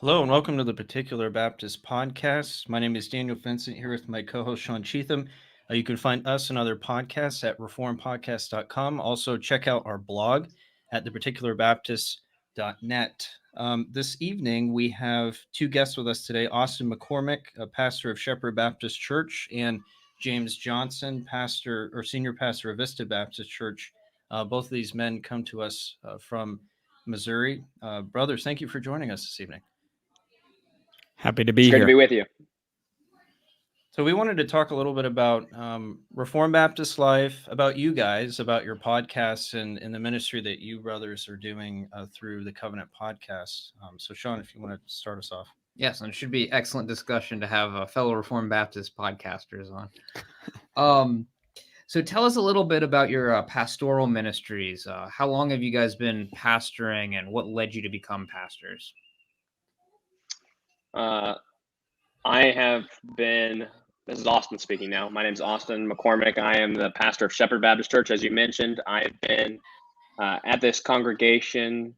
Hello and welcome to the Particular Baptist Podcast. My name is Daniel Vincent here with my co-host Sean Cheatham. You can find us and other podcasts at reformpodcast.com. Also check out our blog at theparticularbaptist.net. This evening we have two guests with us today, Austin McCormick, a pastor of Shepherd Baptist Church, and James Johnson, pastor or senior pastor of Vista Baptist Church. Both of these men come to us from Missouri. Brothers, thank you for joining us this evening. Happy to It's be great to be here. with you. So we wanted to talk a little bit about Reformed Baptist life, about you guys, about your podcasts and the ministry that you brothers are doing through the Covenant podcast. So Sean, if you want to start us off. Yes, and it should be excellent discussion to have fellow Reformed Baptist podcasters on. So tell us a little bit about your pastoral ministries. How long have you guys been pastoring, and what led you to become pastors? I have been, this is Austin speaking now. My name is Austin McCormick. I am the pastor of Shepherd Baptist Church. As you mentioned, I've been at this congregation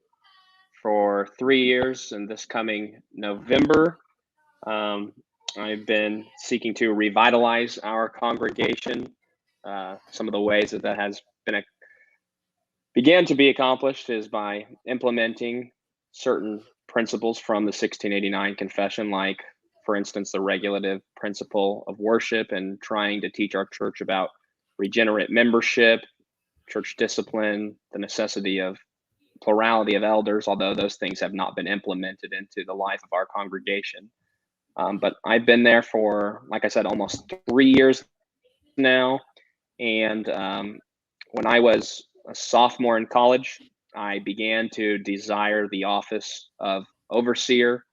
for 3 years, and this coming November, I've been seeking to revitalize our congregation. Some of the ways that has began to be accomplished is by implementing certain principles from the 1689 confession, like, for instance, the regulative principle of worship, and trying to teach our church about regenerate membership, church discipline, the necessity of plurality of elders, although those things have not been implemented into the life of our congregation. But I've been there for, like I said, almost 3 years now. And when I was a sophomore in college, I began to desire the office of overseer,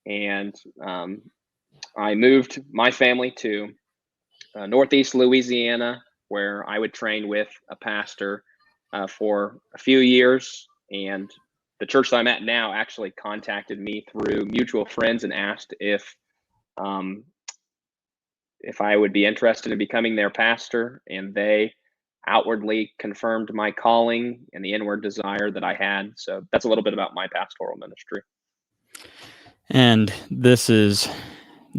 and I moved my family to Northeast Louisiana, where I would train with a pastor for a few years. And the church that I'm at now actually contacted me through mutual friends and asked if I would be interested in becoming their pastor, and they outwardly confirmed my calling and the inward desire that I had. So that's a little bit about my pastoral ministry. And this is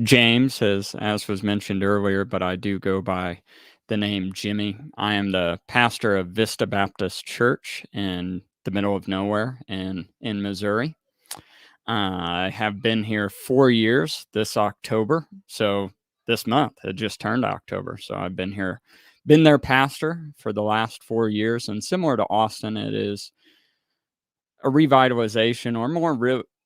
James, as was mentioned earlier, but I do go by the name Jimmy. I am the pastor of Vista Baptist Church in the middle of nowhere in Missouri. I have been here 4 years this October. So this month, it just turned October. So I've been their pastor for the last 4 years. And similar to Austin, it is a revitalization, or more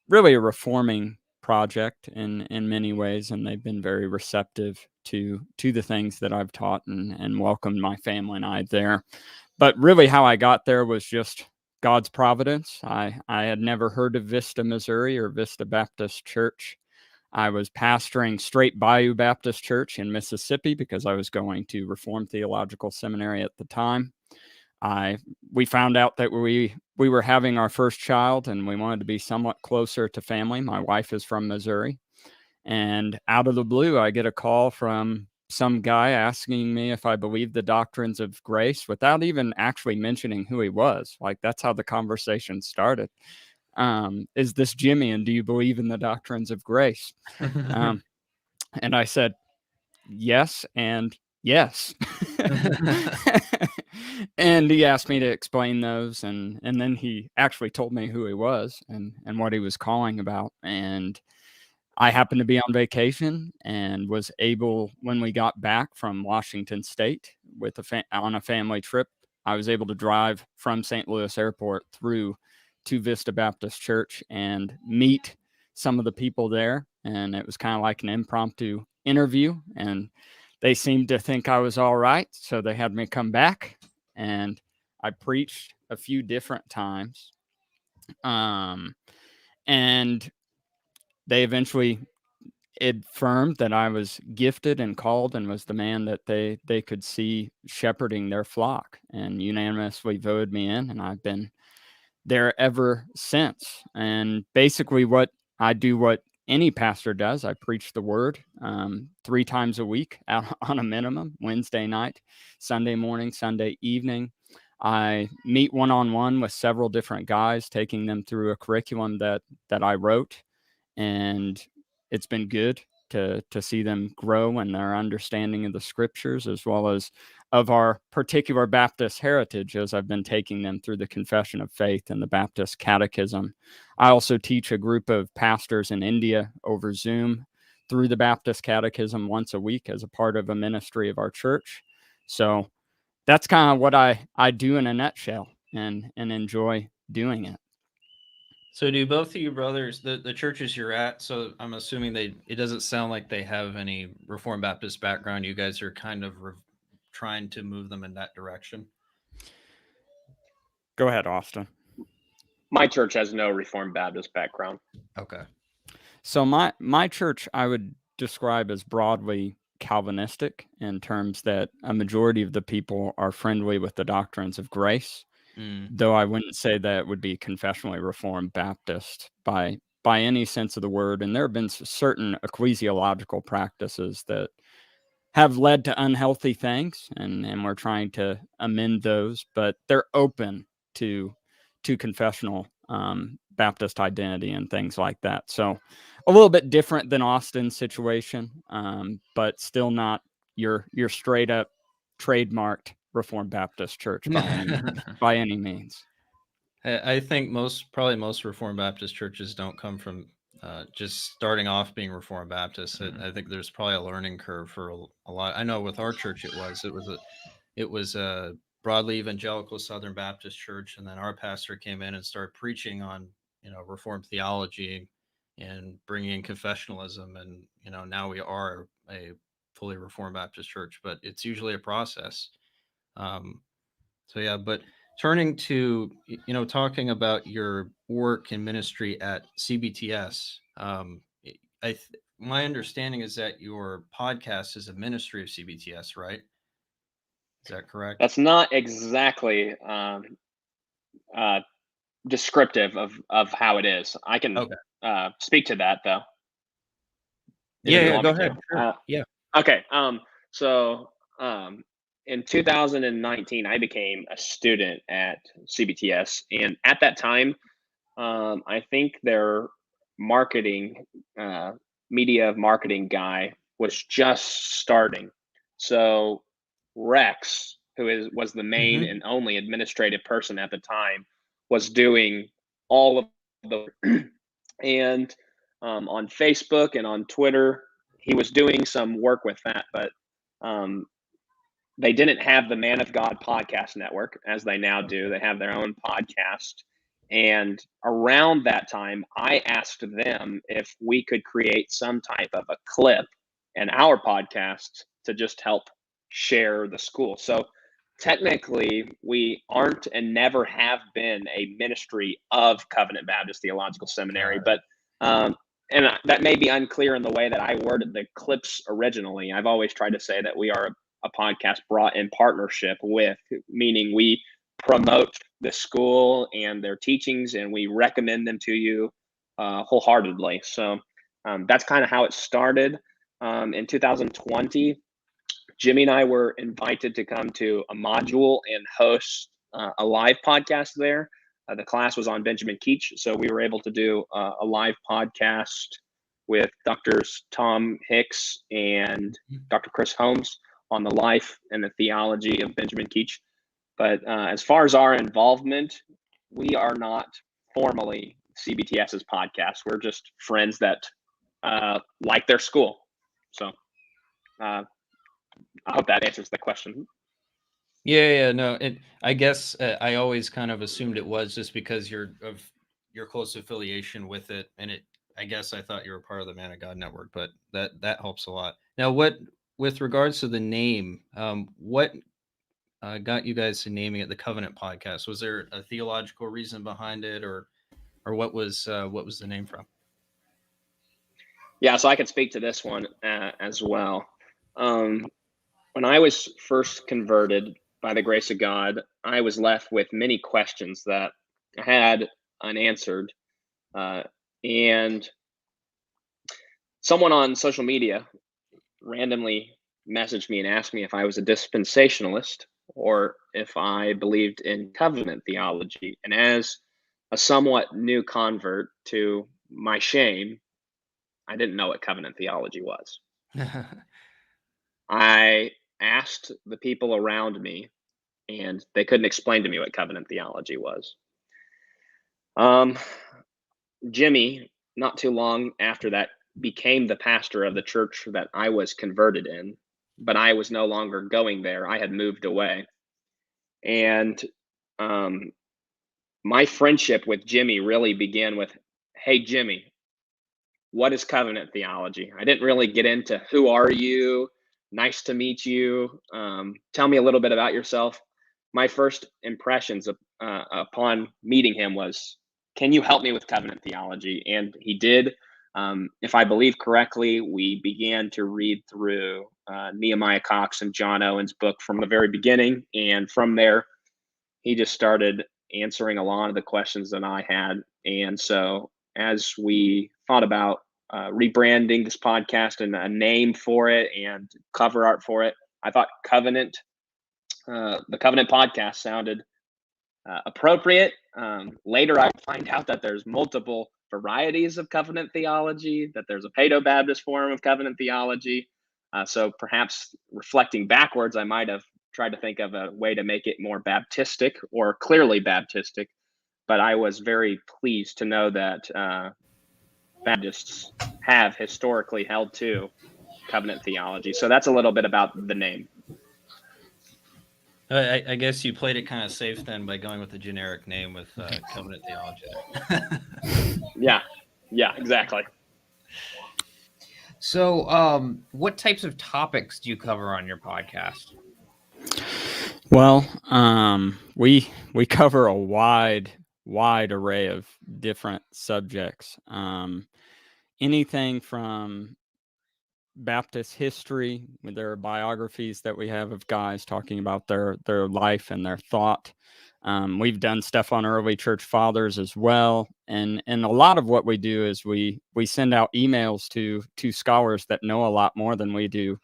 really a reforming project in many ways. And they've been very receptive to the things that I've taught, and welcomed my family and I there. But really how I got there was just God's providence. I had never heard of Vista, Missouri, or Vista Baptist Church. I was pastoring Straight Bayou Baptist Church in Mississippi because I was going to Reformed Theological Seminary at the time. We found out that we were having our first child, and we wanted to be somewhat closer to family. My wife is from Missouri, and out of the blue, I get a call from some guy asking me if I believe the doctrines of grace, without even actually mentioning who he was. Like, that's how the conversation started. Is this Jimmy, and do you believe in the doctrines of grace? And I said, yes, and yes. And he asked me to explain those, and then he actually told me who he was and what he was calling about. And I happened to be on vacation and was able, when we got back from Washington State on a family trip, I was able to drive from St. Louis Airport through to Vista Baptist Church and meet some of the people there. And it was kind of like an impromptu interview, and they seemed to think I was all right. So they had me come back, and I preached a few different times. And they eventually affirmed that I was gifted and called, and was the man that they could see shepherding their flock, and unanimously voted me in, and I've been there ever since. And basically what I do, what any pastor does, I preach the word 3 times a week on a minimum: Wednesday night, Sunday morning, Sunday evening. I meet one-on-one with several different guys, taking them through a curriculum that I wrote, and it's been good to see them grow in their understanding of the scriptures, as well as of our particular Baptist heritage, as I've been taking them through the Confession of Faith and the Baptist Catechism. I also teach a group of pastors in India over Zoom through the Baptist Catechism once a week as a part of a ministry of our church. So that's kind of what I do in a nutshell, and enjoy doing it. So do both of you brothers, the churches you're at, so I'm assuming it doesn't sound like they have any Reformed Baptist background. You guys are kind of trying to move them in that direction. Go ahead, Austin. My church has no Reformed Baptist background. Okay. So my church I would describe as broadly Calvinistic, in terms that a majority of the people are friendly with the doctrines of grace, though I wouldn't say that it would be confessionally Reformed Baptist by any sense of the word. And there have been certain ecclesiological practices that have led to unhealthy things, and we're trying to amend those, but they're open to confessional Baptist identity and things like that. So a little bit different than Austin's situation, but still not your straight up trademarked Reformed Baptist church by any means. I think probably most Reformed Baptist churches don't come from just starting off being Reformed Baptist. I think there's probably a learning curve for a lot. I know with our church it was a broadly evangelical Southern Baptist church, and then our pastor came in and started preaching on Reformed theology and bringing in confessionalism, and now we are a fully Reformed Baptist church, but it's usually a process. So yeah, but turning to talking about your work and ministry at CBTS, my understanding is that your podcast is a ministry of CBTS, right? Is that correct? That's not exactly descriptive of how it is. I can speak to that though. Yeah, go ahead. Sure. Yeah. Okay. So in 2019, I became a student at CBTS, and at that time, I think their marketing, media marketing guy was just starting. So Rex, who was the main and only administrative person at the time, was doing all of the and on Facebook and on Twitter, he was doing some work with that, but they didn't have the Man of God podcast network as they now do. They have their own podcast. And around that time, I asked them if we could create some type of a clip in our podcast to just help share the school. So technically, we aren't and never have been a ministry of Covenant Baptist Theological Seminary, but and that may be unclear in the way that I worded the clips originally. I've always tried to say that we are a podcast brought in partnership with, meaning we promote the school and their teachings, and we recommend them to you wholeheartedly. So that's kind of how it started. In 2020, Jimmy and I were invited to come to a module and host a live podcast there. The class was on Benjamin Keach, so we were able to do a live podcast with Drs. Tom Hicks and Dr. Chris Holmes on the life and the theology of Benjamin Keach. But as far as our involvement, we are not formally CBTS's podcast. We're just friends that like their school. So I hope that answers the question. Yeah, no. I guess I always kind of assumed it was just because of your close affiliation with it, and I guess I thought you were part of the Man of God Network, but that helps a lot. Now, with regards to the name, what got you guys to naming it the Covenant Podcast? Was there a theological reason behind it, or what was the name from? Yeah, so I can speak to this one as well. When I was first converted by the grace of God, I was left with many questions that I had unanswered. And someone on social media randomly messaged me and asked me if I was a dispensationalist or if I believed in covenant theology. And as a somewhat new convert, to my shame, I didn't know what covenant theology was. I asked the people around me, and they couldn't explain to me what covenant theology was. Jimmy, not too long after that, became the pastor of the church that I was converted in, but I was no longer going there. I had moved away. And my friendship with Jimmy really began with, "Hey, Jimmy, what is covenant theology?" I didn't really get into who are you? Nice to meet you. Tell me a little bit about yourself. My first impressions upon meeting him was, can you help me with covenant theology? And he did. If I believe correctly, we began to read through Nehemiah Cox and John Owen's book from the very beginning. And from there, he just started answering a lot of the questions that I had. And so as we thought about rebranding this podcast and a name for it and cover art for it, I thought Covenant, the Covenant podcast sounded appropriate. Later, I find out that there's multiple varieties of covenant theology, that there's a Paedo-Baptist form of covenant theology. So perhaps reflecting backwards, I might have tried to think of a way to make it more Baptistic or clearly Baptistic. But I was very pleased to know that Baptists have historically held to covenant theology. So that's a little bit about the name. I guess you played it kind of safe then by going with the generic name with covenant theology. Yeah, exactly. So, what types of topics do you cover on your podcast? Well, we cover a wide array of different subjects. Anything from Baptist history. There are biographies that we have of guys talking about their life and their thought. We've done stuff on early church fathers as well, and a lot of what we do is we send out emails to scholars that know a lot more than we do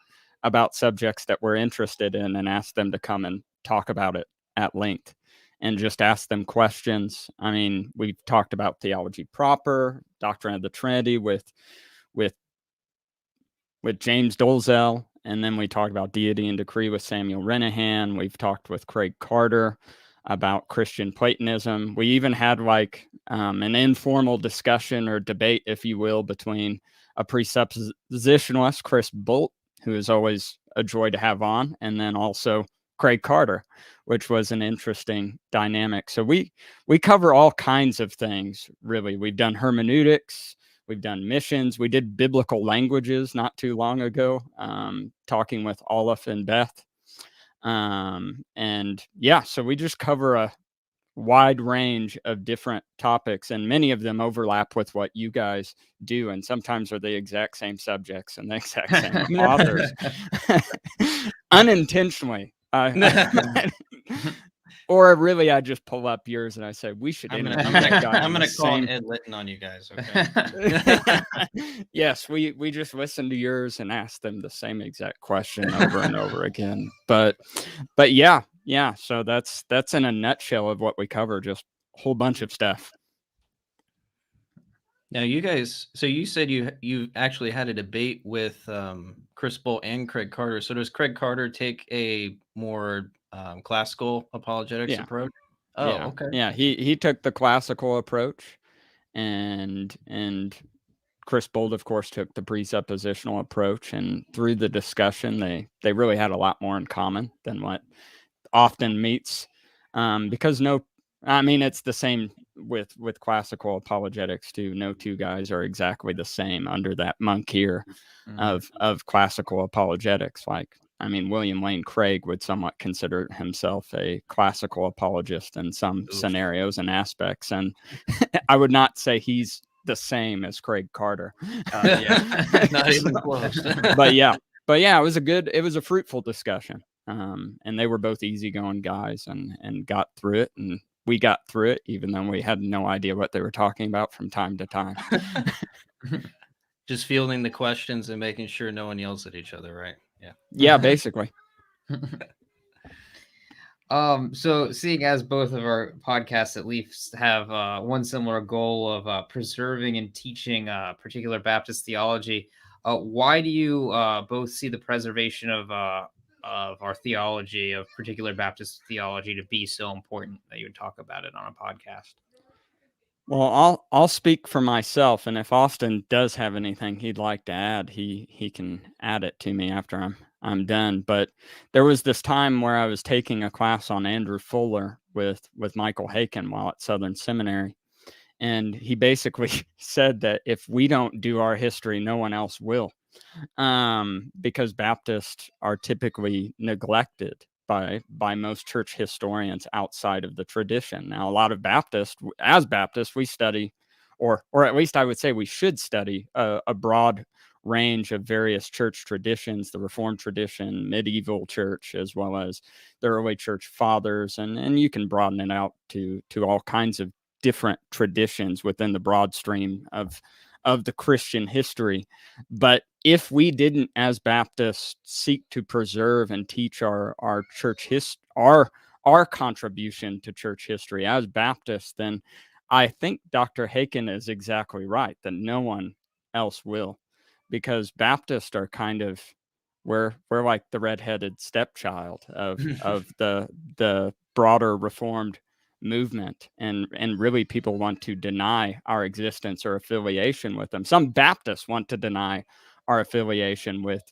about subjects that we're interested in, and ask them to come and talk about it at length, and just ask them questions. I mean, we've talked about theology proper, doctrine of the Trinity with James Dolezal, and then we talked about deity and decree with Samuel Renahan. We've talked with Craig Carter about Christian Platonism. We even had like an informal discussion or debate, if you will, between a presuppositionalist, Chris Bolt, who is always a joy to have on, and then also Craig Carter, which was an interesting dynamic. So we cover all kinds of things, really. We've done hermeneutics. We've done missions. We did biblical languages not too long ago, talking with Olaf and Beth. And yeah, so we just cover a wide range of different topics, and many of them overlap with what you guys do, and sometimes are the exact same subjects and the exact same authors. Unintentionally. Or really, I just pull up yours and I say, we should. I'm gonna call Ed Litton on you guys. Okay. Yes, we just listen to yours and ask them the same exact question over and over again. But yeah. So that's in a nutshell of what we cover. Just a whole bunch of stuff. Now, you guys. So you said you actually had a debate with Chris Bolt and Craig Carter. So does Craig Carter take a more classical apologetics approach? Oh, yeah. Okay. Yeah, he took the classical approach, and Chris Bolt, of course, took the presuppositional approach. And through the discussion, they really had a lot more in common than what often meets. Because it's the same with classical apologetics too. No two guys are exactly the same under that monkier of classical apologetics. Like, William Lane Craig would somewhat consider himself a classical apologist in some scenarios and aspects. And I would not say he's the same as Craig Carter. Not even close. But yeah, it was a fruitful discussion. And they were both easygoing guys and got through it. And we got through it, even though we had no idea what they were talking about from time to time. Just fielding the questions and making sure no one yells at each other, right? Yeah. Yeah, basically. So seeing as both of our podcasts at least have one similar goal of preserving and teaching particular Baptist theology, why do you both see the preservation of our theology, of particular Baptist theology, to be so important that you would talk about it on a podcast? Well, I'll speak for myself, and if Austin does have anything he'd like to add, he can add it to me after I'm done. But there was this time where I was taking a class on Andrew Fuller with Michael Haken while at Southern Seminary, and he basically said that if we don't do our history, no one else will, because Baptists are typically neglected by most church historians outside of the tradition. Now, a lot of Baptists, as Baptists, we study, or at least I would say we should study a broad range of various church traditions, the Reformed tradition, medieval church, as well as the early church fathers, and you can broaden it out to all kinds of different traditions within the broad stream of the Christian history. But if we didn't, as Baptists, seek to preserve and teach our church our contribution to church history as Baptists, then I think Dr. Haken is exactly right that no one else will, because Baptists are kind of we're like the redheaded stepchild of the broader Reformed movement, and really people want to deny our existence or affiliation with them. Some Baptists want to deny our affiliation with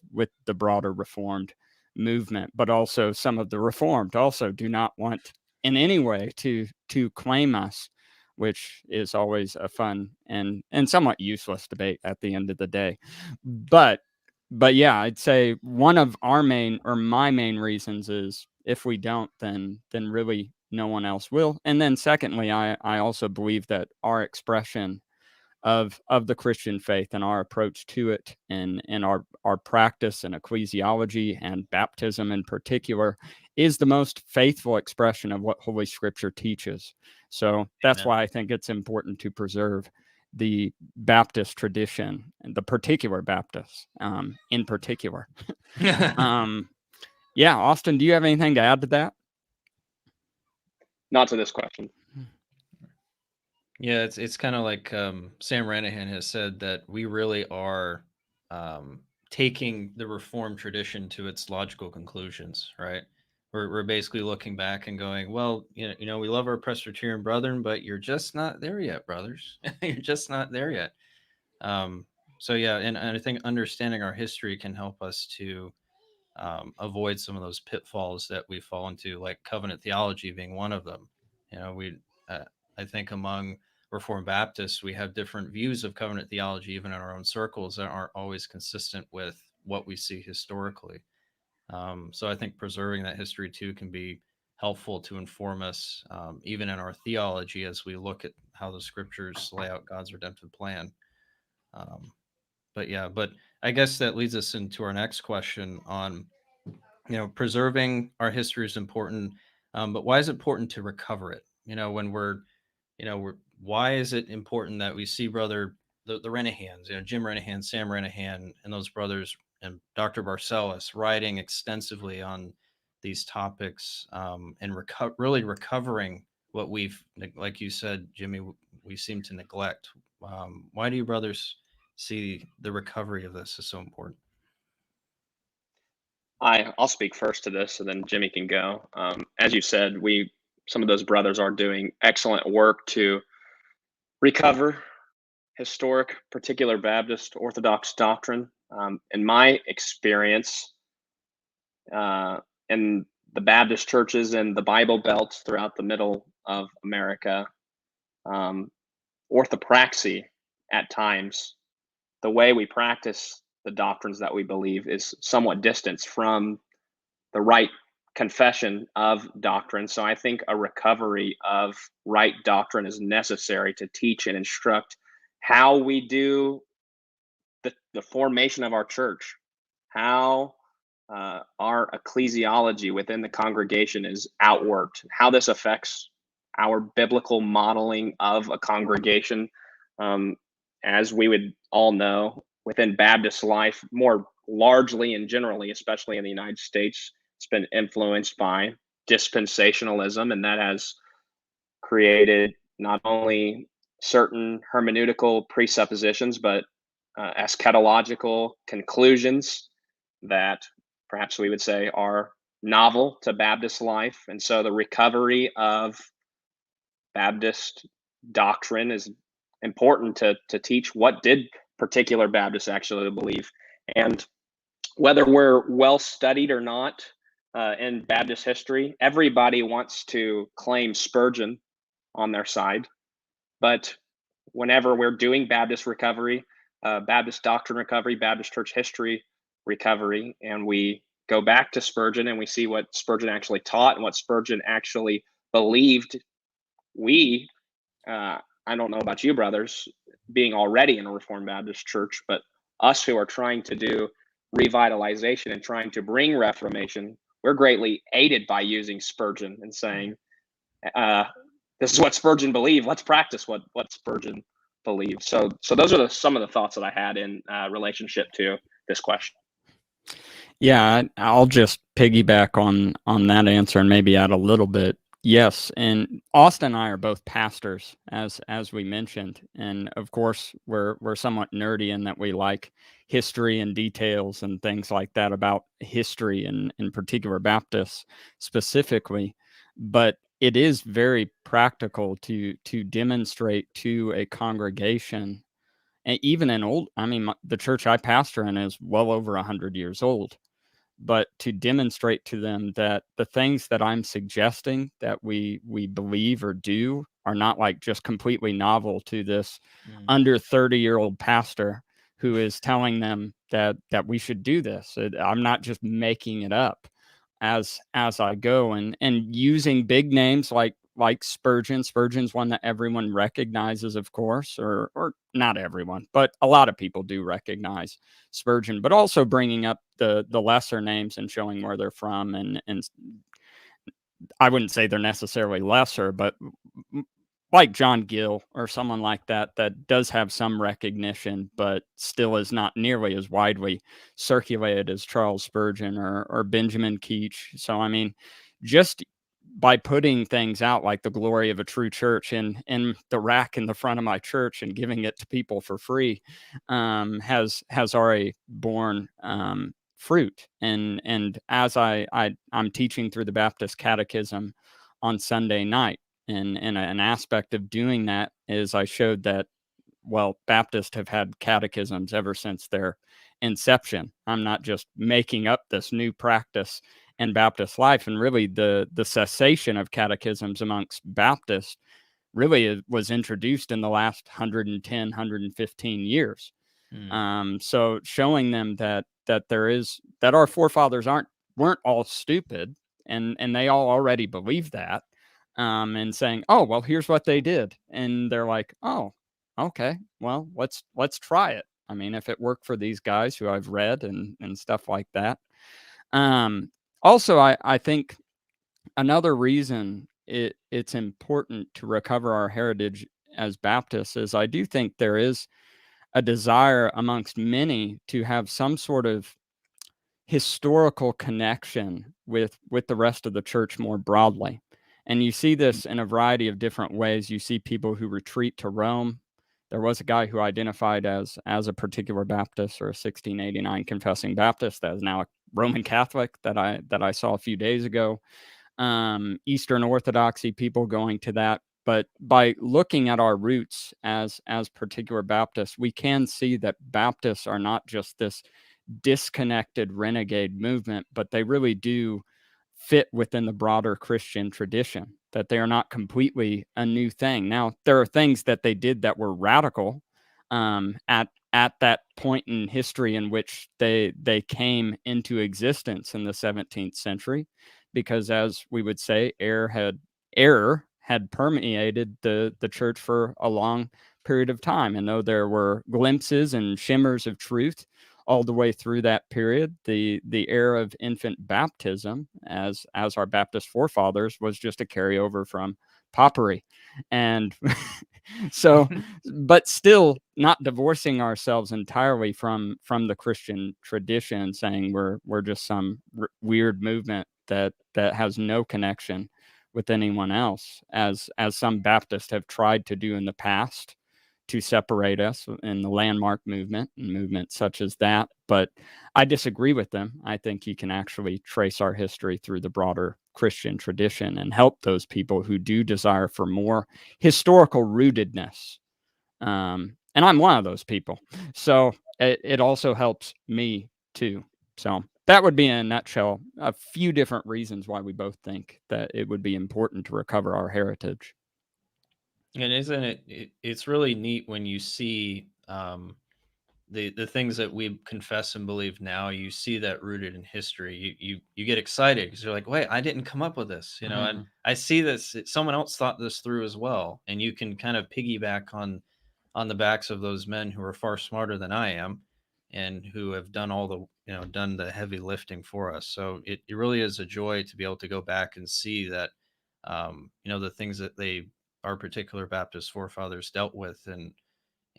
the broader Reformed movement, but also some of the Reformed also do not want in any way to claim us, which is always a fun and somewhat useless debate at the end of the day. But yeah, I'd say one of our main, or my main reasons is if we don't, then really no one else will. And then secondly, I also believe that our expression of the Christian faith and our approach to it, and our practice and ecclesiology and baptism in particular, is the most faithful expression of what Holy Scripture teaches. So that's Amen. why I think it's important to preserve the Baptist tradition, and the particular Baptists in particular. Yeah, Austin, do you have anything to add to that? Not to this question. Yeah, it's kind of like Sam Ranahan has said, that we really are taking the Reformed tradition to its logical conclusions, right? We're basically looking back and going, well, we love our Presbyterian brethren, but you're just not there yet, brothers. You're just not there yet. So yeah, and I think understanding our history can help us to avoid some of those pitfalls that we fall into, like covenant theology being one of them. Uh, I think among Reformed Baptists, we have different views of covenant theology, even in our own circles, that aren't always consistent with what we see historically. So I think preserving that history too can be helpful to inform us, even in our theology, as we look at how the scriptures lay out God's redemptive plan. Um, but I guess that leads us into our next question on, preserving our history is important, but why is it important to recover it? When why is it important that we see the Renahans, Jim Renahan, Sam Renahan, and those brothers, and Dr. Barcellus writing extensively on these topics, and really recovering what we've, like you said, Jimmy, we seem to neglect. Why do you brothers see the recovery of this is so important? I'll speak first to this, and then Jimmy can go. As you said, some of those brothers are doing excellent work to recover historic, particular Baptist Orthodox doctrine. In my experience, in the Baptist churches and the Bible belts throughout the middle of America, orthopraxy at times, the way we practice the doctrines that we believe, is somewhat distanced from the right confession of doctrine. So I think a recovery of right doctrine is necessary to teach and instruct how we do the formation of our church, how our ecclesiology within the congregation is outworked, how this affects our biblical modeling of a congregation. As we would all know, within Baptist life, more largely and generally, especially in the United States, it's been influenced by dispensationalism, and that has created not only certain hermeneutical presuppositions, but eschatological conclusions that perhaps we would say are novel to Baptist life. And so the recovery of Baptist doctrine is important to teach what did particular Baptists actually believe. And whether we're well studied or not in Baptist history, everybody wants to claim Spurgeon on their side. But whenever we're doing Baptist recovery, Baptist doctrine recovery, Baptist church history recovery, and we go back to Spurgeon and we see what Spurgeon actually taught and what Spurgeon actually believed, we, I don't know about you brothers, being already in a Reformed Baptist church, but us who are trying to do revitalization and trying to bring Reformation, we're greatly aided by using Spurgeon and saying, this is what Spurgeon believed. Let's practice what Spurgeon believed. So those are some of the thoughts that I had in relationship to this question. Yeah, I'll just piggyback on that answer and maybe add a little bit. Yes, and Austin and I are both pastors, as we mentioned, and of course we're somewhat nerdy in that we like history and details and things like that about history and in particular Baptists specifically. But it is very practical to demonstrate to a congregation, and even the church I pastor in is well over 100 years old. But to demonstrate to them that the things that I'm suggesting that we believe or do are not like just completely novel to this under 30-year-old pastor who is telling them that we should do this. I'm not just making it up as I go, and using big names like Spurgeon. Spurgeon's one that everyone recognizes, of course, or not everyone, but a lot of people do recognize Spurgeon, but also bringing up the lesser names and showing where they're from. And I wouldn't say they're necessarily lesser, but like John Gill or someone like that does have some recognition, but still is not nearly as widely circulated as Charles Spurgeon or Benjamin Keach. So, I mean, just by putting things out like the glory of a true church in the rack in the front of my church and giving it to people for free has already borne fruit. And as I'm teaching through the Baptist Catechism on Sunday night, and an aspect of doing that is I showed that, well, Baptists have had catechisms ever since their inception. I'm not just making up this new practice in Baptist life. And really the cessation of catechisms amongst Baptists really was introduced in the last 110, 115 years. So showing them that our forefathers weren't all stupid, and they all already believe that. And saying, oh, well, here's what they did. And they're like, oh, okay, well, let's try it. I mean, if it worked for these guys who I've read and stuff like that. Also, I think another reason it's important to recover our heritage as Baptists is I do think there is a desire amongst many to have some sort of historical connection with the rest of the church more broadly. And you see this in a variety of different ways. You see people who retreat to Rome. There was a guy who identified as a particular Baptist or a 1689 confessing Baptist that is now a Roman Catholic that I saw a few days ago. Eastern Orthodoxy people going to that. But by looking at our roots as particular Baptists, we can see that Baptists are not just this disconnected renegade movement, but they really do fit within the broader Christian tradition, that they are not completely a new thing. Now, there are things that they did that were radical at that point in history in which they came into existence in the 17th century, because as we would say, error had permeated the church for a long period of time. And though there were glimpses and shimmers of truth all the way through that period, the era of infant baptism, as our Baptist forefathers, was just a carryover from popery. And so, but still not divorcing ourselves entirely from the Christian tradition, saying we're just some weird movement that has no connection with anyone else, as some Baptists have tried to do in the past to separate us in the landmark movement and movements such as that. But I disagree with them. I think you can actually trace our history through the broader Christian tradition and help those people who do desire for more historical rootedness. And I'm one of those people. So it also helps me too. So that would be, in a nutshell, a few different reasons why we both think that it would be important to recover our heritage. And isn't it's really neat when you see the things that we confess and believe now, you see that rooted in history. You get excited because you're like, wait, I didn't come up with this, you know, and I see this, someone else thought this through as well. And you can kind of piggyback on the backs of those men who are far smarter than I am and who have done all the, done the heavy lifting for us. So it really is a joy to be able to go back and see that, the things that our particular Baptist forefathers dealt with,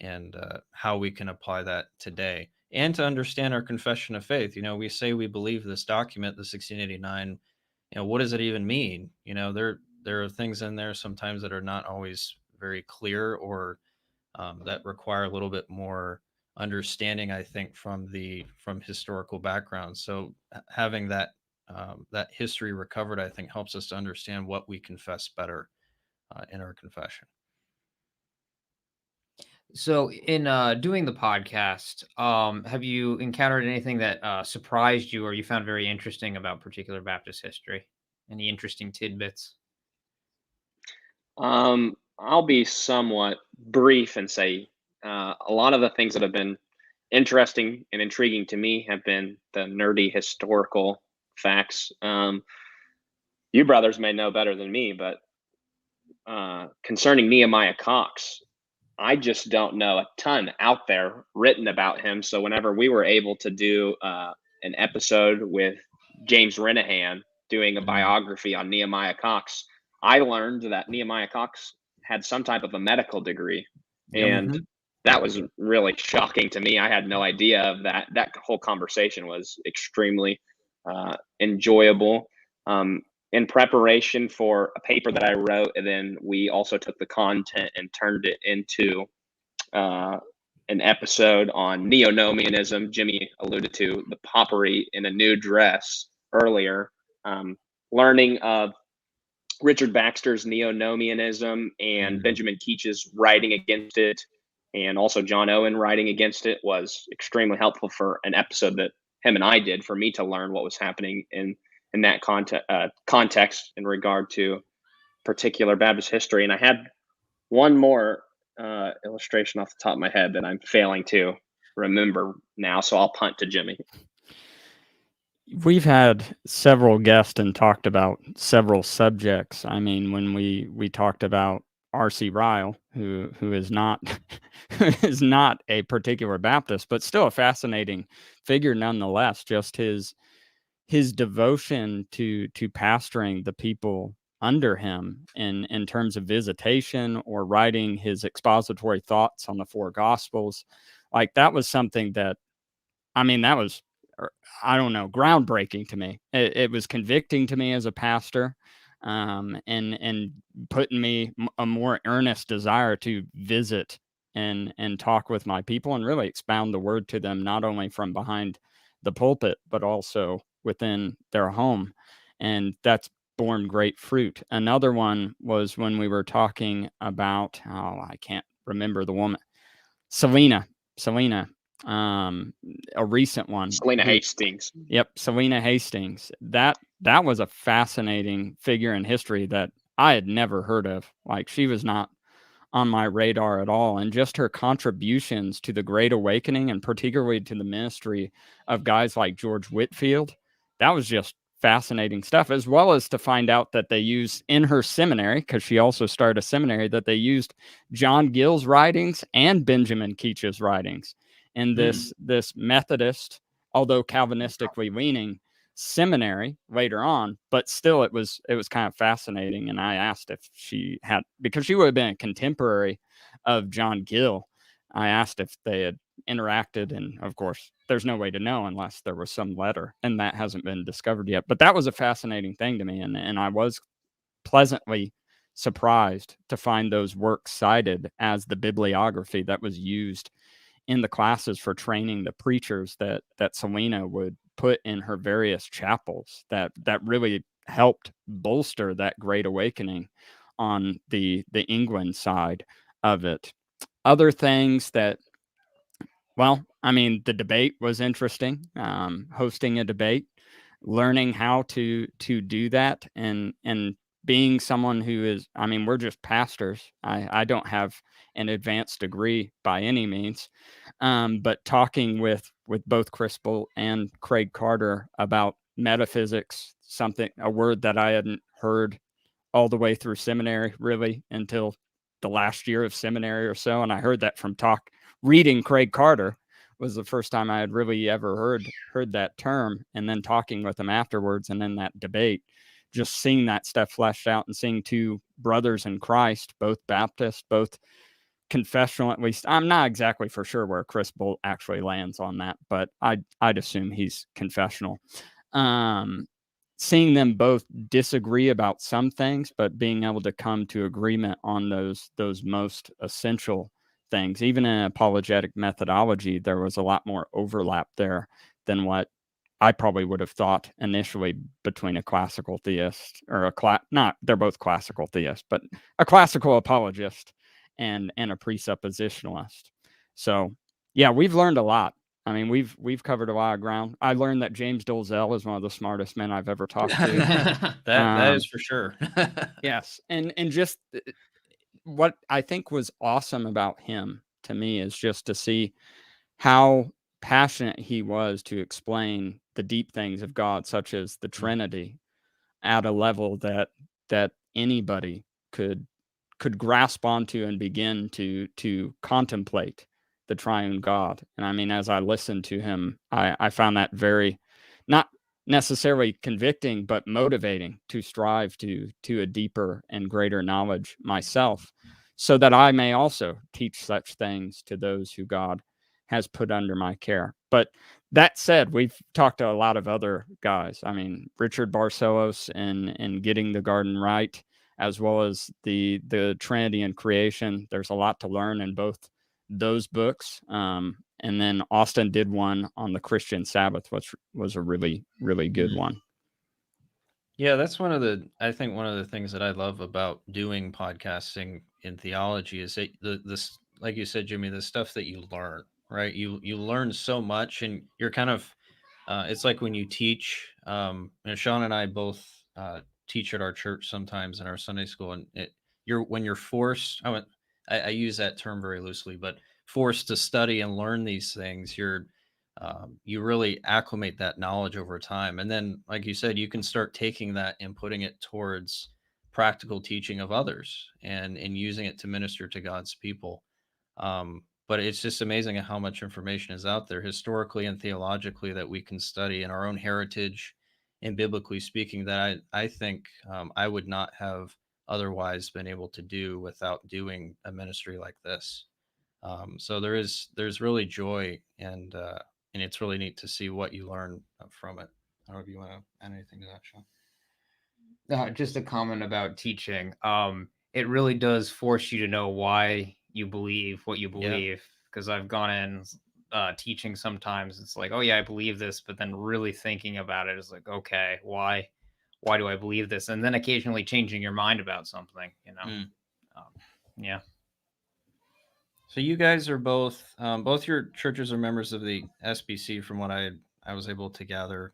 and how we can apply that today, and to understand our confession of faith. We say we believe this document, the 1689. What does it even mean? There are things in there sometimes that are not always very clear, or that require a little bit more understanding, I think, from historical background. So having that history recovered, I think, helps us to understand what we confess better in our confession. So, in doing the podcast, have you encountered anything that surprised you or you found very interesting about particular Baptist history? Any interesting tidbits? I'll be somewhat brief and say a lot of the things that have been interesting and intriguing to me have been the nerdy historical facts. You brothers may know better than me, but concerning Nehemiah Cox, I just don't know a ton out there written about him. So whenever we were able to do an episode with James Renahan doing a biography on Nehemiah Cox, I learned that Nehemiah Cox had some type of a medical degree. And that was really shocking to me. I had no idea of that. That whole conversation was extremely enjoyable. In preparation for a paper that I wrote, and then we also took the content and turned it into an episode on neo-nomianism. Jimmy alluded to the poppery in a new dress earlier. Learning of Richard Baxter's neo-nomianism and Benjamin Keach's writing against it, and also John Owen writing against it, was extremely helpful for an episode that him and I did, for me to learn what was happening in that context in regard to particular Baptist history. And I had one more illustration off the top of my head that I'm failing to remember now, so I'll punt to Jimmy. We've had several guests and talked about several subjects. I mean, when we talked about R.C. Ryle, who is not who is not a particular Baptist, but still a fascinating figure nonetheless. Just his devotion to pastoring the people under him in terms of visitation or writing his expository thoughts on the four Gospels, like that was something that, I mean, that was, I don't know, groundbreaking to me. It was convicting to me as a pastor, and putting me a more earnest desire to visit and talk with my people and really expound the word to them, not only from behind the pulpit, but also within their home. And that's borne great fruit. Another one was when we were talking about, I can't remember the woman, Selena, a recent one. Selena Hastings. Yep, Selena Hastings. That was a fascinating figure in history that I had never heard of. Like, she was not on my radar at all. And just her contributions to the Great Awakening, and particularly to the ministry of guys like George Whitefield, that was just fascinating stuff, as well as to find out that they used in her seminary, because she also started a seminary, that they used John Gill's writings and Benjamin Keach's writings in this Methodist, although Calvinistically leaning, seminary later on. But still, it was kind of fascinating. And I asked if she had, because she would have been a contemporary of John Gill, I asked if they had interacted, and of course, there's no way to know unless there was some letter, and that hasn't been discovered yet. But that was a fascinating thing to me, and I was pleasantly surprised to find those works cited as the bibliography that was used in the classes for training the preachers that Selena would put in her various chapels, that really helped bolster that Great Awakening on the England side of it. Other things that, well, I mean, the debate was interesting. Hosting a debate, learning how to do that, and being someone who is, I mean, we're just pastors. I don't have an advanced degree by any means, but talking with both Chris Bolt and Craig Carter about metaphysics, a word that I hadn't heard all the way through seminary really until the last year of seminary or so, and I heard that from reading Craig Carter was the first time I had really ever heard that term, and then talking with him afterwards, and then that debate, just seeing that stuff fleshed out, and seeing two brothers in Christ, both Baptist, both confessional. At least I'm not exactly for sure where Chris Bolt actually lands on that, but I'd assume he's confessional. Seeing them both disagree about some things, but being able to come to agreement on those most essential things. Even in apologetic methodology, there was a lot more overlap there than what I probably would have thought initially between a classical theist or they're both classical theists, but a classical apologist and a presuppositionalist. So yeah, we've learned a lot. I mean, we've covered a lot of ground. I learned that James Dolezal is one of the smartest men I've ever talked to. That is for sure. Yes, and just what I think was awesome about him to me is just to see how passionate he was to explain the deep things of God, such as the Trinity, at a level that anybody could grasp onto and begin to contemplate the triune God. And I mean, as I listened to him, I found that very, not necessarily convicting, but motivating to strive to a deeper and greater knowledge myself, so that I may also teach such things to those who God has put under my care. But that said, we've talked to a lot of other guys. I mean, Richard Barcelos in Getting the Garden Right, as well as the Trinity and Creation. There's a lot to learn in both those books. And then Austin did one on the Christian Sabbath, which was a really, really good one. Yeah, that's I think one of the things that I love about doing podcasting in theology is that this, like you said, Jimmy, the stuff that you learn, right? You learn so much, and you're kind of, it's like when you teach. Sean and I both teach at our church sometimes in our Sunday school, and when you're forced. I use that term very loosely, but forced to study and learn these things, you really acclimate that knowledge over time. And then, like you said, you can start taking that and putting it towards practical teaching of others, and using it to minister to God's people. But it's just amazing at how much information is out there historically and theologically that we can study in our own heritage and biblically speaking, that I think I would not have otherwise been able to do without doing a ministry like this. So there's really joy, and it's really neat to see what you learn from it. I don't know if you want to add anything to that, Sean. Just a comment about teaching. It really does force you to know why you believe what you believe. Because I've gone in teaching sometimes. It's like, oh yeah, I believe this, but then really thinking about it is like, okay, why do I believe this? And then occasionally changing your mind about something. Yeah. So you guys are both your churches are members of the SBC, from what I was able to gather.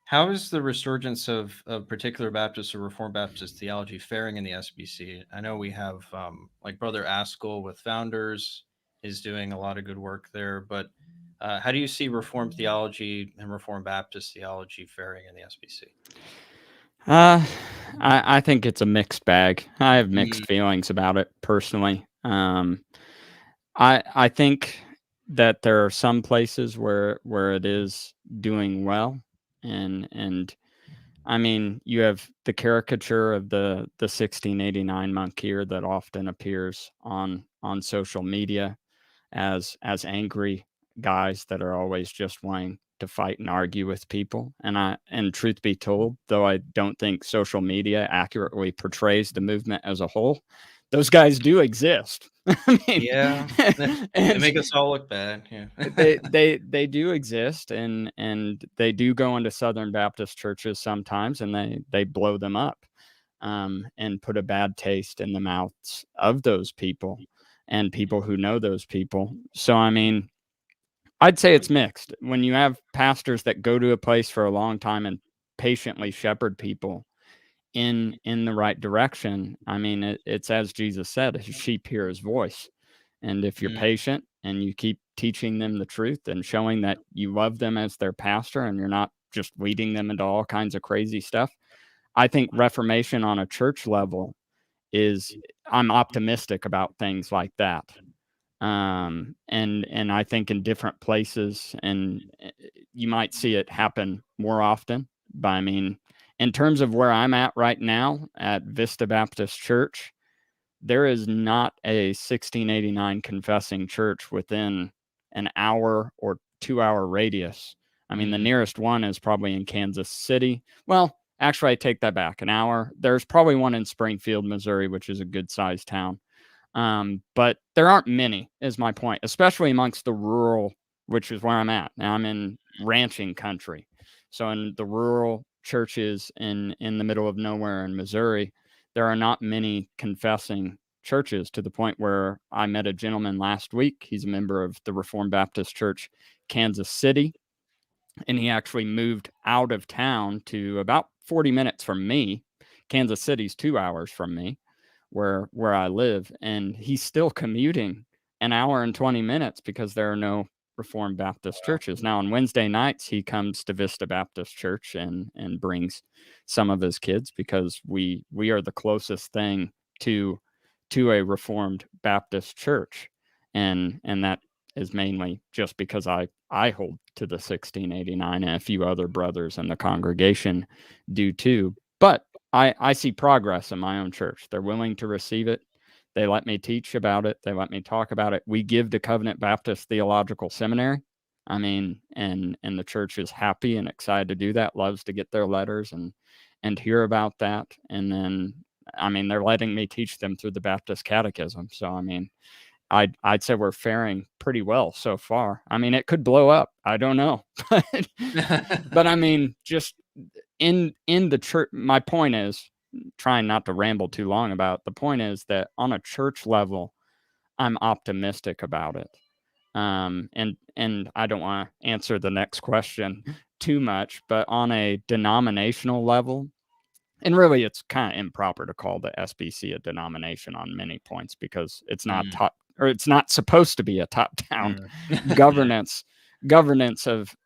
How is the resurgence of particular Baptist or Reformed Baptist theology faring in the SBC? I know we have like Brother Askell with Founders is doing a lot of good work there, but how do you see Reformed theology and Reformed Baptist theology faring in the SBC? I think it's a mixed bag. I have mixed feelings about it personally. I think that there are some places where it is doing well, and I mean, you have the caricature of the 1689 monk here that often appears on social media. as angry guys that are always just wanting to fight and argue with people. And truth be told, though I don't think social media accurately portrays the movement as a whole, those guys do exist. I mean, Yeah. They make us all look bad. Yeah. they do exist, and they do go into Southern Baptist churches sometimes, and they blow them up, and put a bad taste in the mouths of those people and people who know those people. So I mean, I'd say it's mixed. When you have pastors that go to a place for a long time and patiently shepherd people in the right direction, I mean, it's as Jesus said, his sheep hear his voice. And if you're Mm. patient and you keep teaching them the truth and showing that you love them as their pastor and you're not just leading them into all kinds of crazy stuff, I think reformation on a church level I'm optimistic about things like that. And I think in different places, and you might see it happen more often. But I mean, in terms of where I'm at right now at Vista Baptist Church, there is not a 1689 confessing church within an hour or 2 hour radius. I mean, the nearest one is probably in Kansas City. Well, actually, I take that back. An hour. There's probably one in Springfield, Missouri, which is a good sized town. But there aren't many, is my point, especially amongst the rural, which is where I'm at. Now I'm in ranching country. So in the rural churches in the middle of nowhere in Missouri, there are not many confessing churches, to the point where I met a gentleman last week. He's a member of the Reformed Baptist Church, Kansas City, and he actually moved out of town to about 40 minutes from me. Kansas City's 2 hours from me, where I live, and he's still commuting an hour and 20 minutes because there are no Reformed Baptist churches. Now on Wednesday nights he comes to Vista Baptist Church and brings some of his kids, because we are the closest thing to a Reformed Baptist church, and that is mainly just because I hold to the 1689, and a few other brothers in the congregation do too. But I see progress in my own church. They're willing to receive it. They let me teach about it. They let me talk about it. We give to Covenant Baptist Theological Seminary. I mean, and the church is happy and excited to do that, loves to get their letters and hear about that. And then, I mean, they're letting me teach them through the Baptist Catechism. So, I mean, I'd say we're faring pretty well so far. I mean, it could blow up. I don't know. But I mean, just in the church, my point is, trying not to ramble too long about it, the point is that on a church level, I'm optimistic about it. And I don't want to answer the next question too much, but on a denominational level, and really it's kind of improper to call the SBC a denomination on many points, because it's not top, or it's not supposed to be a top-down governance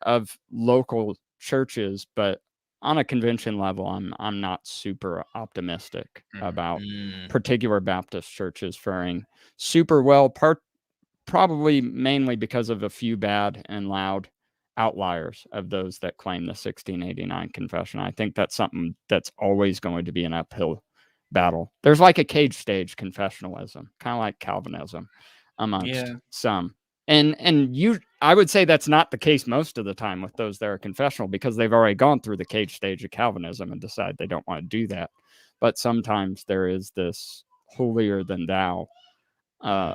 of local churches. But on a convention level, I'm not super optimistic about particular Baptist churches faring super well, probably mainly because of a few bad and loud outliers of those that claim the 1689 confession. I think that's something that's always going to be an uphill battle. There's like a cage stage confessionalism, kind of like Calvinism amongst some. And I would say that's not the case most of the time with those that are confessional, because they've already gone through the cage stage of Calvinism and decide they don't want to do that. But sometimes there is this holier than thou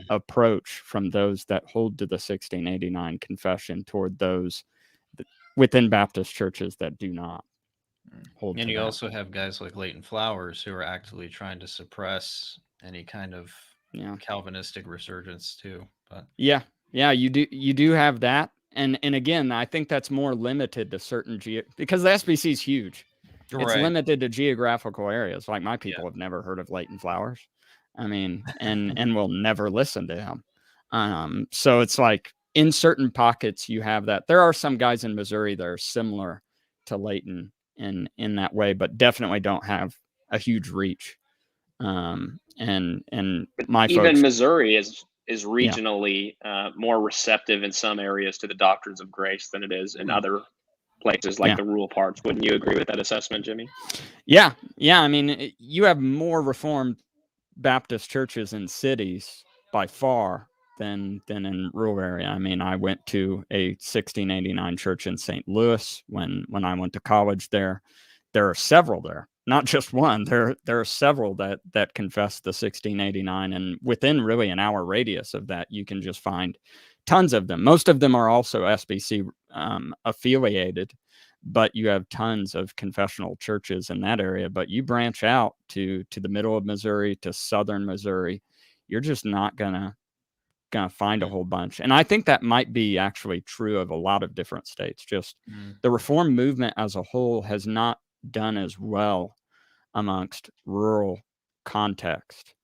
approach from those that hold to the 1689 confession toward those within Baptist churches that do not hold. And to you that. also have guys like Leighton Flowers who are actively trying to suppress any kind of Calvinistic resurgence too. But yeah, you do have that, and again, I think that's more limited to certain because the SBC is huge. It's limited to geographical areas. Like my people have never heard of Leighton Flowers. I mean, and will never listen to him. So it's like in certain pockets you have that. There are some guys in Missouri that are similar to Leighton in that way, but definitely don't have a huge reach. And my even folks, Missouri is regionally more receptive in some areas to the doctrines of grace than it is in other places, like the rural parts. Wouldn't you agree with that assessment, Jimmy? Yeah. I mean, you have more Reformed Baptist churches in cities by far than in rural area. I mean, I went to a 1689 church in St. Louis when I went to college there. There are several there, not just one. There are several that confess the 1689, and within really an hour radius of that, you can just find tons of them. Most of them are also SBC affiliated, but you have tons of confessional churches in that area. But you branch out to the middle of Missouri, to southern Missouri, you're just not gonna find a whole bunch. And I think that might be actually true of a lot of different states. Just the reform movement as a whole has not done as well amongst rural context.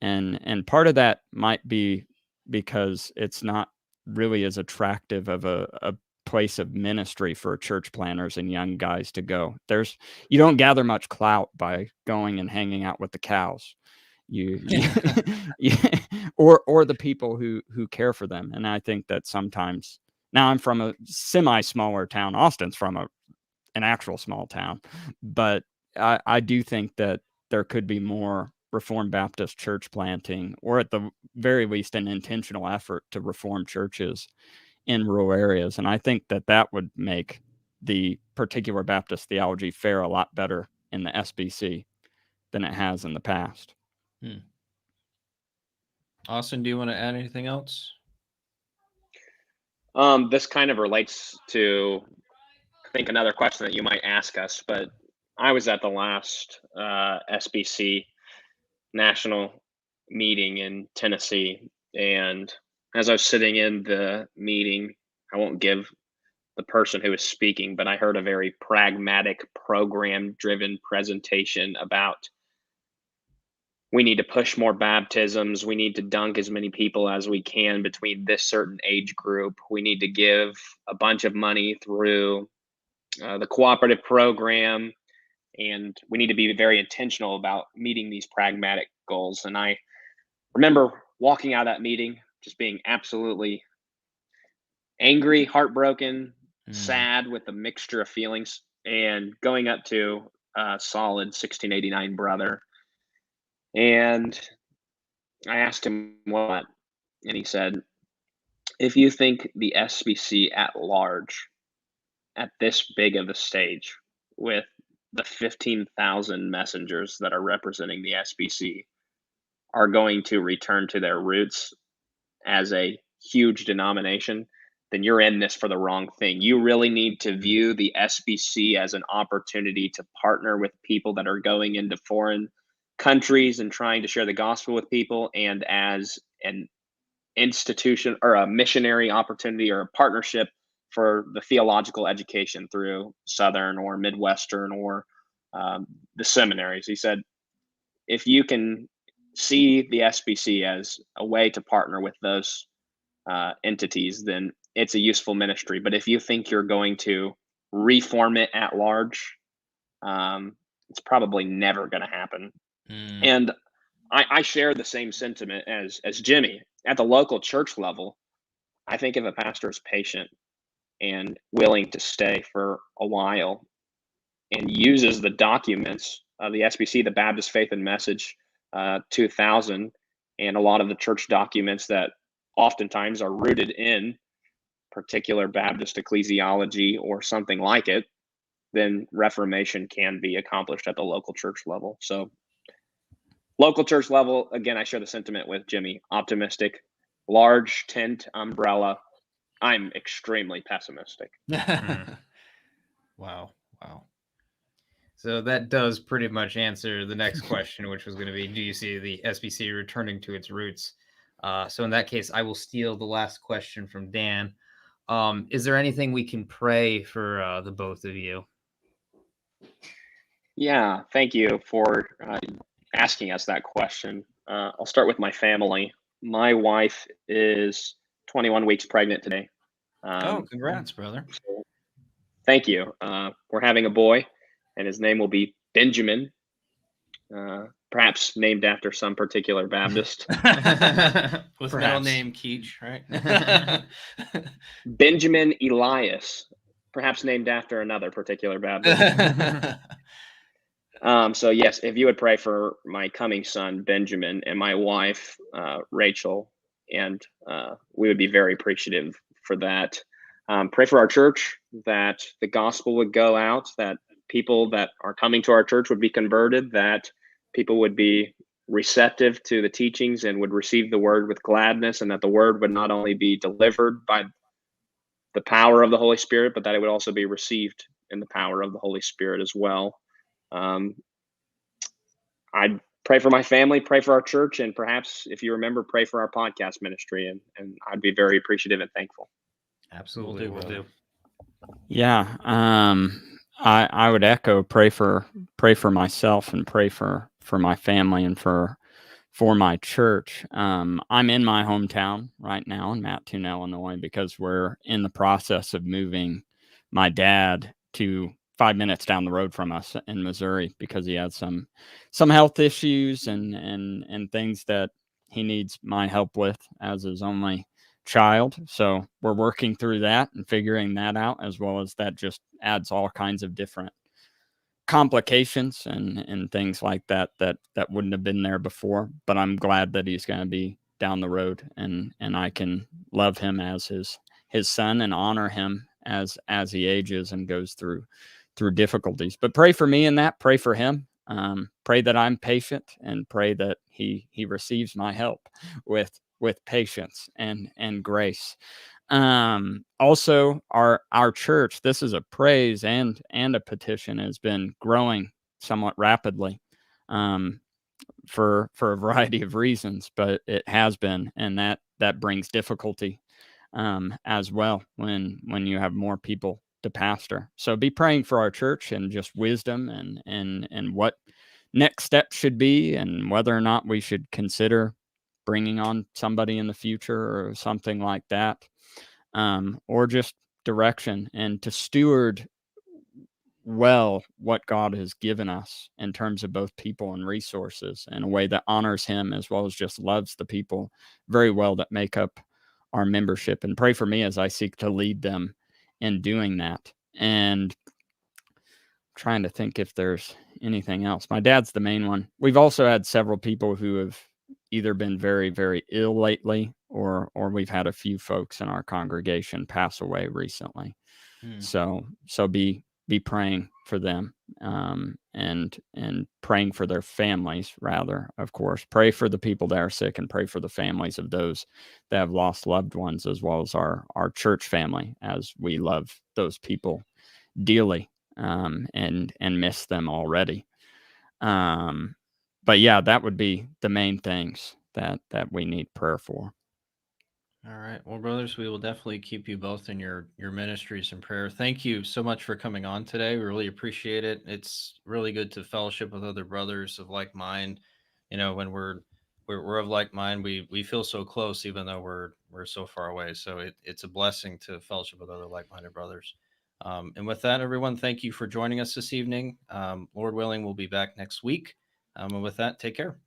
And part of that might be because it's not really as attractive of a place of ministry for church planners and young guys to go. You don't gather much clout by going and hanging out with the cows. You or the people who care for them. And I think that sometimes, now I'm from a semi smaller town. Austin's from an actual small town, but I do think that there could be more Reformed Baptist church planting, or at the very least an intentional effort to reform churches in rural areas. And I think that would make the particular Baptist theology fare a lot better in the SBC than it has in the past. Austin, do you want to add anything else? This kind of relates to, I think, another question that you might ask us, but I was at the last SBC national meeting in Tennessee, and as I was sitting in the meeting, I won't give the person who was speaking, but I heard a very pragmatic, program-driven presentation about, we need to push more baptisms. We need to dunk as many people as we can between this certain age group. We need to give a bunch of money through the cooperative program, and we need to be very intentional about meeting these pragmatic goals. And I remember walking out of that meeting just being absolutely angry, heartbroken, sad, with a mixture of feelings, and going up to a solid 1689 brother. And I asked him what, and he said, if you think the SBC at large, at this big of a stage, with the 15,000 messengers that are representing the SBC, are going to return to their roots as a huge denomination, then you're in this for the wrong thing. You really need to view the SBC as an opportunity to partner with people that are going into foreign countries and trying to share the gospel with people, and as an institution or a missionary opportunity or a partnership for the theological education through Southern or Midwestern or the seminaries. He said, if you can see the SBC as a way to partner with those entities, then it's a useful ministry. But if you think you're going to reform it at large, it's probably never going to happen. And I share the same sentiment as Jimmy. At the local church level, I think if a pastor is patient and willing to stay for a while and uses the documents of the SBC, the Baptist Faith and Message 2000, and a lot of the church documents that oftentimes are rooted in particular Baptist ecclesiology or something like it, then reformation can be accomplished at the local church level. So local church level, again, I share the sentiment with Jimmy. Optimistic, large tent umbrella. I'm extremely pessimistic. Wow. So that does pretty much answer the next question, which was going to be, do you see the SBC returning to its roots? So in that case, I will steal the last question from Dan. Is there anything we can pray for the both of you? Yeah, thank you for asking us that question. I'll start with my family. My wife is 21 weeks pregnant today. Congrats, brother. So thank you. We're having a boy, and his name will be Benjamin, perhaps named after some particular Baptist. With middle name Keach, right? Benjamin Elias, perhaps named after another particular Baptist. So yes, if you would pray for my coming son, Benjamin, and my wife, Rachel, and we would be very appreciative for that. Pray for our church, that the gospel would go out, that people that are coming to our church would be converted, that people would be receptive to the teachings and would receive the word with gladness, and that the word would not only be delivered by the power of the Holy Spirit, but that it would also be received in the power of the Holy Spirit as well. I'd pray for my family, pray for our church, and perhaps, if you remember, pray for our podcast ministry, and I'd be very appreciative and thankful. Absolutely, Will do. Yeah, I would echo pray for myself and pray for my family and for my church. I'm in my hometown right now in Mattoon, Illinois, because we're in the process of moving my dad to 5 minutes down the road from us in Missouri, because he has some health issues and things that he needs my help with as his only child. So we're working through that and figuring that out, as well as that just adds all kinds of different complications and things like that wouldn't have been there before. But I'm glad that he's going to be down the road, and I can love him as his son and honor him as he ages and goes through difficulties. But pray for me in that. Pray for him. Pray that I'm patient, and pray that he receives my help with patience and grace. Also, our church, this is a praise and a petition, has been growing somewhat rapidly, for a variety of reasons, but it has been, and that brings difficulty, as well, when you have more people to pastor. So be praying for our church, and just wisdom and what next steps should be, and whether or not we should consider bringing on somebody in the future or something like that, or just direction, and to steward well what God has given us in terms of both people and resources in a way that honors him, as well as just loves the people very well that make up our membership. And pray for me as I seek to lead them in doing that. And trying to think if there's anything else. My dad's the main one. We've also had several people who have either been very, very ill lately, or we've had a few folks in our congregation pass away recently. So be praying for them, and praying for their families, rather, of course. Pray for the people that are sick, and pray for the families of those that have lost loved ones, as well as our church family, as we love those people dearly, and miss them already. But yeah, that would be the main things that we need prayer for. All right. Well, brothers, we will definitely keep you both in your ministries in prayer. Thank you so much for coming on today. We really appreciate it. It's really good to fellowship with other brothers of like mind. You know, when we're of like mind, we feel so close, even though we're so far away. So it's a blessing to fellowship with other like-minded brothers. And with that, everyone, thank you for joining us this evening. Lord willing, we'll be back next week. And with that, take care.